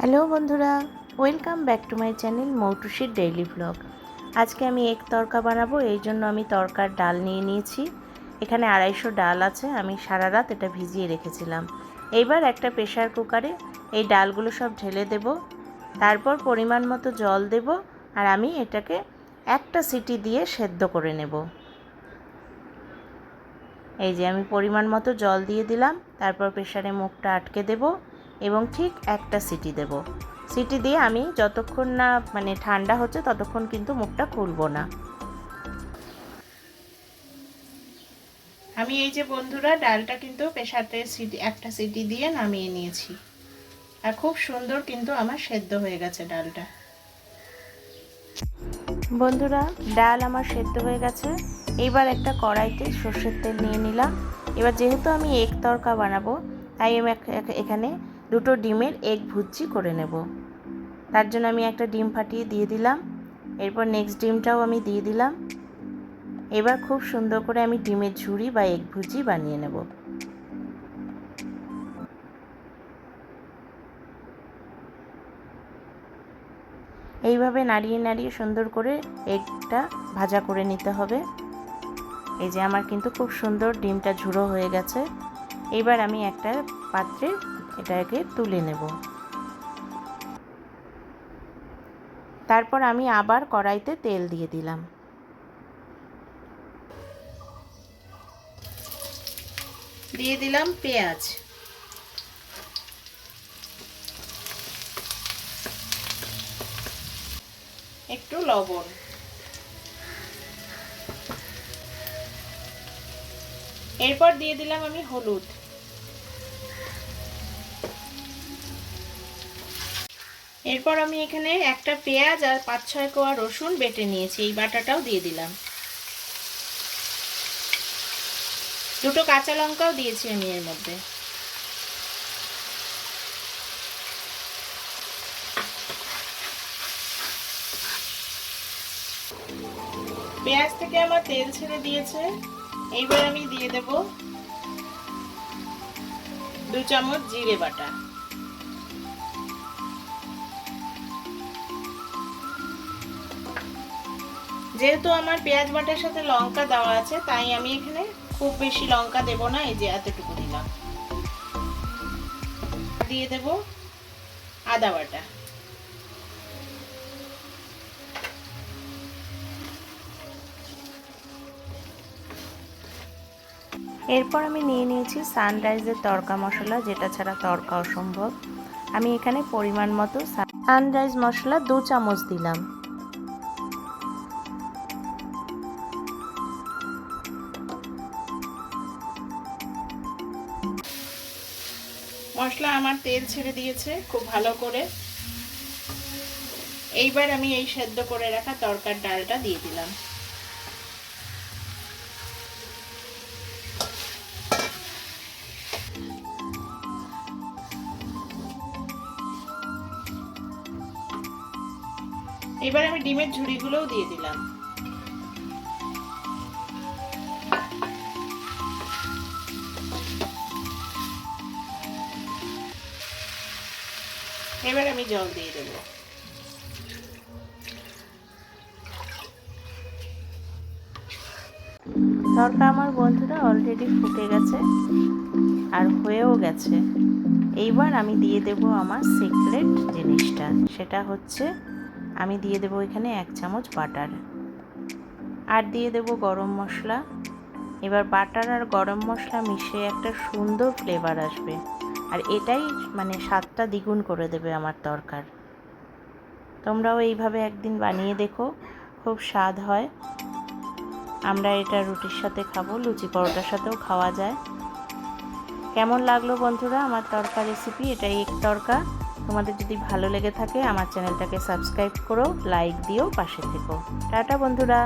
Hello বন্ধুরা, welcome back to my channel মৌটুসির daily blog. আজকে আমি এগ তড়কা বানাবো, এই জন্য আমি তড়কার ডাল নিয়ে নিয়েছি। এখানে 250 ডাল আছে, আমি সারা রাত এটা ভিজিয়ে রেখেছিলাম। এইবার একটা প্রেসার কুকারে এই ডালগুলো সব ঢেলে দেব, তারপর পরিমাণ মতো জল দেব, আর আমি এটাকে একটা সিটি দিয়ে সেদ্ধ করে নেব। এই যে আমি পরিমাণ মতো জল দিয়ে দিলাম, তারপর প্রেসারে মুখটা আটকে দেব এবং ঠিক একটা সিটি দেব। সিটি দিয়ে আমি যতক্ষণ না ঠান্ডা হচ্ছে ততক্ষণ কিন্তু মুখটা খুলবো না। আমি এই যে বন্ধুরা ডালটা কিন্তু প্রেসারে একটা সিটি দিয়ে নামিয়ে নিয়েছি, আর খুব সুন্দর কিন্তু আমার সেদ্ধ হয়ে গেছে ডালটা। বন্ধুরা, ডাল আমার সেদ্ধ হয়ে গেছে। এইবার একটা কড়াইতে সর্ষের তেল নিয়ে নিলাম। এবার যেহেতু আমি এগ তড়কা বানাবো, তাই আমি এখানে 2টো ডিমের এগ ভুজি করে নেব। তার জন্য আমি একটা ডিম ফাটিয়ে দিয়ে দিলাম, এরপর নেক্সট ডিমটাও আমি দিয়ে দিলাম। এবার খুব সুন্দর করে আমি ডিমের ঝুড়ি বা এগ ভুজি বানিয়ে নেব। এইভাবে নাড়িয়ে নাড়িয়ে সুন্দর করে এগটা ভাজা করে নিতে হবে। এই যে আমার কিন্তু খুব সুন্দর ডিমটা ঝুড়ো হয়ে গেছে। এবার আমি একটা পাত্রে এটাকে তুলে নেব। তারপর আমি আবার কড়াইতে তেল দিয়ে দিলাম। দিয়ে দিলাম পেঁয়াজ, একটু লবণ, এরপর দিয়ে দিলাম আমি হলুদ, এরপর আমি এখানে একটা পেঁয়াজ আর 5-6 কোয়া রসুন বেটে নিয়েছি, এই বাটাটাও দিয়ে দিলাম। 2টো কাঁচা লঙ্কাও দিয়েছি আমি এর মধ্যে। পেঁয়াজ থেকে আমার তেল ছেড়ে দিয়েছে। এইবার আমি দিয়ে দেব 2 চামচ জিরে বাটা। যেহেতু আমার পেঁয়াজ বাটার সাথে লঙ্কা দেওয়া আছে, তাই আমি এখানে খুব বেশি লঙ্কা দেব না, এই যে এতটুকু দিলাম। দিয়ে দেব আদা বাটা। এরপর আমি নিয়ে নিয়েছি সানরাইজের তড়কা মশলা, যেটা ছাড়া তড়কা অসম্ভব। আমি এখানে পরিমাণ মতো সানরাইজ মশলা 2 চামচ দিলাম। মশলা আমার তেল ছেড়ে দিয়েছে খুব ভালো করে। এইবার আমি এই সেদ্ধ করে রাখা তড়কার ডালটা দিয়ে দিলাম। এবার আমি ডিমের ঝুড়িগুলোও দিয়ে দিলাম। এবার আমি জল দিয়ে দেব। তড়কা আমার বন্ধুরা অলরেডি ফুটে গেছে আর হয়েও গেছে। এইবার আমি দিয়ে দেব আমার সিক্রেট জিনিসটা, সেটা হচ্ছে আমি দিয়ে দেব এখানে 1 চামচ বাটার, আর দিয়ে দেব গরম মশলা। এবার বাটার আর গরম মশলা মিশিয়ে একটা সুন্দর ফ্লেভার আসবে, আর এটাই স্বাদটা দ্বিগুণ করে দেবে আমার তরকার। তোমরাও এইভাবে একদিন বানিয়ে দেখো, খুব স্বাদ হয়। আমরা এটা রুটির সাথে খাবো, লুচি পরোটার সাথেও খাওয়া যায়। কেমন লাগলো বন্ধুরা আমার তড়কা রেসিপি? এটা এগ তড়কা। তোমাদের যদি ভালো লেগে থাকে আমার চ্যানেলটাকে সাবস্ক্রাইব করো, লাইক দিও, পাশে থেকো। টাটা বন্ধুরা।